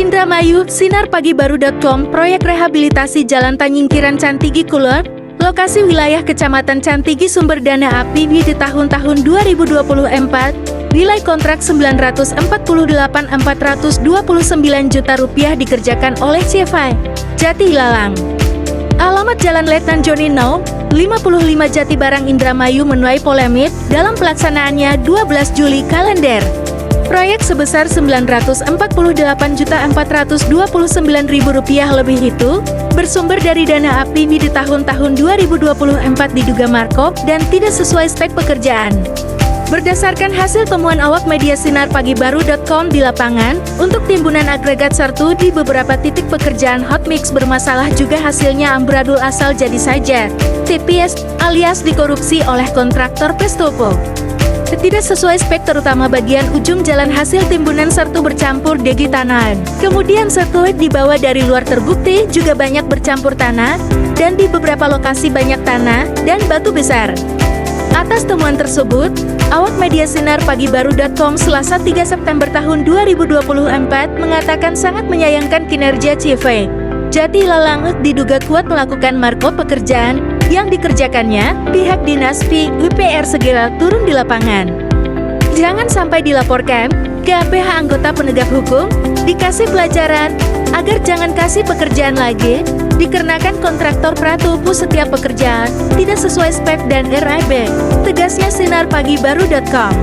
Indramayu, sinarpagibaru.com, proyek rehabilitasi Jalan Panyingkiran Cantigi Kulon, lokasi wilayah Kecamatan Cantigi sumber dana APBD di tahun-tahun 2024, nilai kontrak Rp948.429 juta dikerjakan oleh CV Jati Ilalang. Alamat Jalan Letnan Joni No, 55 Jatibarang Indramayu menuai polemik dalam pelaksanaannya 12 Juli kalender. Proyek sebesar Rp948.429.000 lebih itu bersumber dari dana APBD di tahun-tahun 2024 diduga markup dan tidak sesuai spek pekerjaan. Berdasarkan hasil temuan awak media sinarpagibaru.com di lapangan, untuk timbunan agregat sertu di beberapa titik pekerjaan hotmix bermasalah juga hasilnya amburadul asal jadi saja, tipis, alias dikorupsi oleh kontraktor Pestopo. Tidak sesuai spek terutama bagian ujung jalan hasil timbunan sertu bercampur degi tanah. Kemudian sertu dibawa dari luar terbukti juga banyak bercampur tanah, dan di beberapa lokasi banyak tanah dan batu besar. Atas temuan tersebut, awak media sinarpagibaru.com Selasa 3 September tahun 2024 mengatakan sangat menyayangkan kinerja CV Jati Ilalang diduga kuat melakukan markup pekerjaan yang dikerjakannya. Pihak Dinas PUPR segera turun di lapangan. Jangan sampai dilaporkan ke pihak anggota penegak hukum, dikasih pelajaran agar jangan kasih pekerjaan lagi, dikarenakan kontraktor pratupu setiap pekerjaan tidak sesuai spek dan RIB, tegasnya sinarpagibaru.com.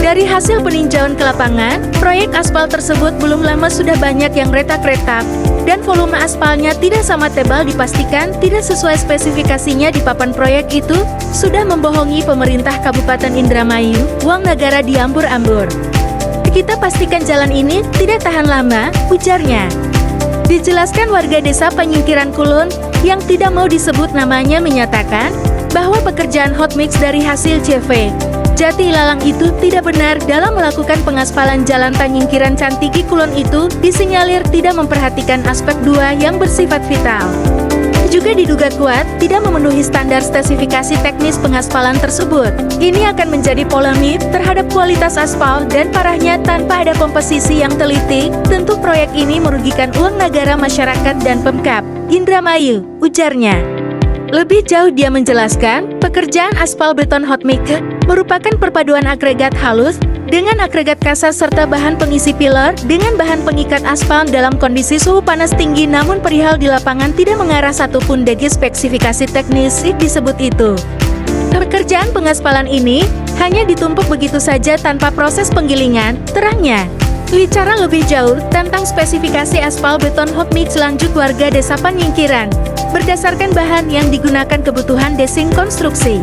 Dari hasil peninjauan ke lapangan, proyek aspal tersebut belum lama sudah banyak yang retak-retak, dan volume aspalnya tidak sama tebal dipastikan tidak sesuai spesifikasinya di papan proyek itu, sudah membohongi pemerintah Kabupaten Indramayu, uang negara diambur-ambur. Kita pastikan jalan ini tidak tahan lama, ujarnya. Dijelaskan warga desa Panyingkiran Kulon yang tidak mau disebut namanya menyatakan bahwa pekerjaan hotmix dari hasil CV Jati Ilalang itu tidak benar dalam melakukan pengaspalan jalan Panyingkiran Cantigi Kulon itu disinyalir tidak memperhatikan aspek 2 yang bersifat vital. Juga diduga kuat tidak memenuhi standar spesifikasi teknis pengaspalan tersebut. Ini akan menjadi polemik terhadap kualitas aspal dan parahnya tanpa ada komposisi yang teliti, tentu proyek ini merugikan uang negara, masyarakat dan Pemkab Indramayu, ujarnya. Lebih jauh dia menjelaskan, pekerjaan aspal beton hotmix merupakan perpaduan agregat halus dengan agregat kasar serta bahan pengisi pilar dengan bahan pengikat aspal dalam kondisi suhu panas tinggi, namun perihal di lapangan tidak mengarah satupun dari spesifikasi teknis disebut itu. Pekerjaan pengaspalan ini hanya ditumpuk begitu saja tanpa proses penggilingan, terangnya. Bicara lebih jauh tentang spesifikasi aspal beton hotmix, lanjut warga desa Panyingkiran. Berdasarkan bahan yang digunakan kebutuhan desain konstruksi,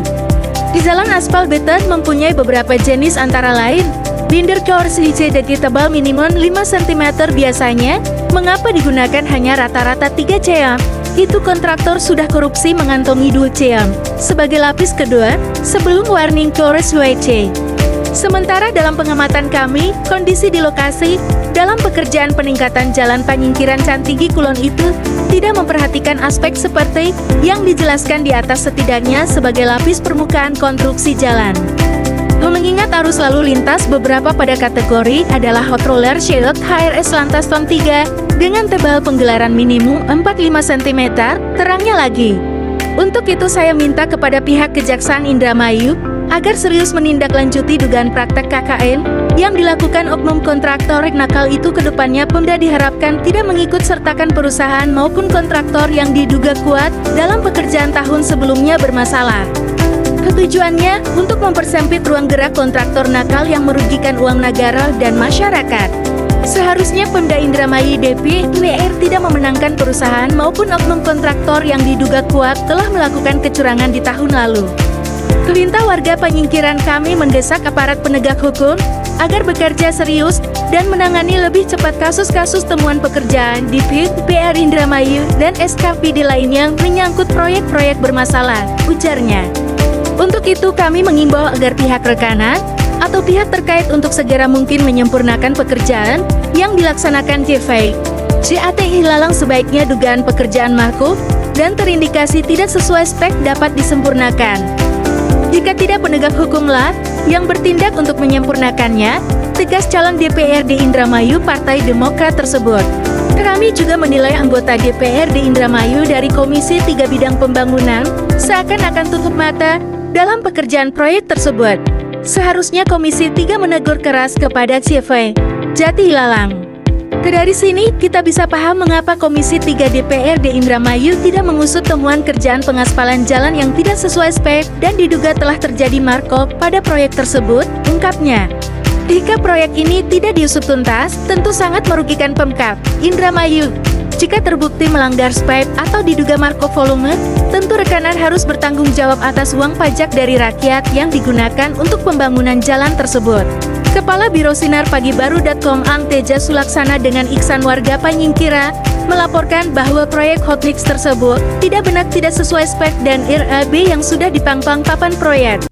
di jalan aspal beton mempunyai beberapa jenis antara lain binder course degi tebal minimum 5 cm biasanya. Mengapa digunakan hanya rata-rata 3 cm? Itu kontraktor sudah korupsi mengantongi 2 cm sebagai lapis kedua sebelum warning course WC. Sementara dalam pengamatan kami, kondisi di lokasi dalam pekerjaan peningkatan jalan Panyingkiran Cantigi Kulon itu tidak memperhatikan aspek seperti yang dijelaskan di atas, setidaknya sebagai lapis permukaan konstruksi jalan. Mengingat arus lalu lintas beberapa pada kategori adalah hot roller shield HRS lantas ton 3 dengan tebal penggelaran minimum 45 cm, terangnya lagi. Untuk itu saya minta kepada pihak Kejaksaan Indramayu agar serius menindaklanjuti dugaan praktek KKN yang dilakukan oknum kontraktor nakal itu. Kedepannya Pemda diharapkan tidak mengikut sertakan perusahaan maupun kontraktor yang diduga kuat dalam pekerjaan tahun sebelumnya bermasalah. Tujuannya untuk mempersempit ruang gerak kontraktor nakal yang merugikan uang negara dan masyarakat. Seharusnya Pemda Indramayu DPR tidak memenangkan perusahaan maupun oknum kontraktor yang diduga kuat telah melakukan kecurangan di tahun lalu. Perintah warga Panyingkiran, kami mendesak aparat penegak hukum agar bekerja serius dan menangani lebih cepat kasus-kasus temuan pekerjaan di PUPR Indramayu dan SKPD lainnya menyangkut proyek-proyek bermasalah, ujarnya. Untuk itu kami mengimbau agar pihak rekanan atau pihak terkait untuk segera mungkin menyempurnakan pekerjaan yang dilaksanakan CV Jati Ilalang. Sebaiknya dugaan pekerjaan markup dan terindikasi tidak sesuai spek dapat disempurnakan. Jika tidak, penegak hukumlah yang bertindak untuk menyempurnakannya, tegas calon DPRD Indramayu Partai Demokrat tersebut. Kami juga menilai anggota DPRD Indramayu dari Komisi 3 Bidang Pembangunan seakan-akan tutup mata dalam pekerjaan proyek tersebut. Seharusnya Komisi 3 menegur keras kepada CV Jati Ilalang. Dari sini, kita bisa paham mengapa Komisi 3 DPRD Indramayu tidak mengusut temuan kerjaan pengaspalan jalan yang tidak sesuai spek dan diduga telah terjadi markup pada proyek tersebut, ungkapnya. Jika proyek ini tidak diusut tuntas, tentu sangat merugikan Pemkab Indramayu. Jika terbukti melanggar spek atau diduga markup volume, tentu rekanan harus bertanggung jawab atas uang pajak dari rakyat yang digunakan untuk pembangunan jalan tersebut. Kepala Biro Sinar Pagibaru.com Angteja Sulaksana dengan Iksan warga Panyingkira melaporkan bahwa proyek Hotmix tersebut tidak benar tidak sesuai spek dan RAB yang sudah dipangpang papan proyek.